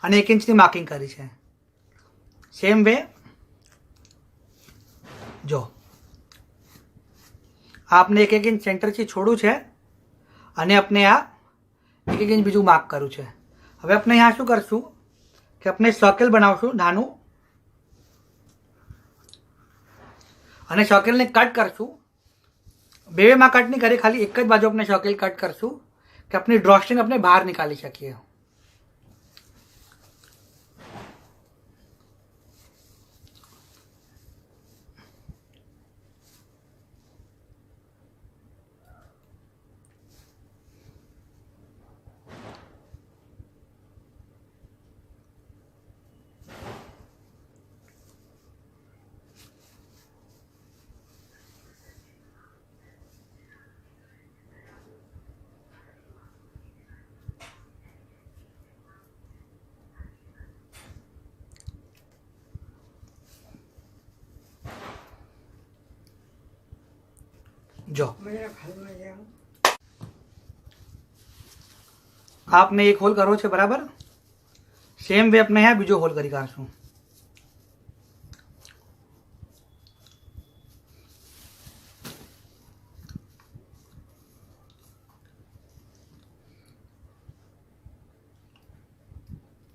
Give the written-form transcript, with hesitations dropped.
અને 1 ઇંચની માર્કિંગ કરી છે. સેમ વે જો आपने 1 इंच सेंटरથી છોડું છે અને આપણે આ 1 इंच બીજું માર્ક કર્યું છે. હવે આપણે यहाँ શું કરશું કે આપણે સર્કલ બનાવશું નાનું અને સર્કલને કટ કરશું. બેમાં કટ નહીં કરી, ખાલી એક જ બાજુ આપણે સર્કલ કટ કરશું કે આપણી ડ્રોસ્ટ્રિંગ આપણે બહાર નીકાળી શકીએ. जो आपने एक होल करो छे बराबर. सेम वे अपने यहाँ बीजो होल करी काढशुं.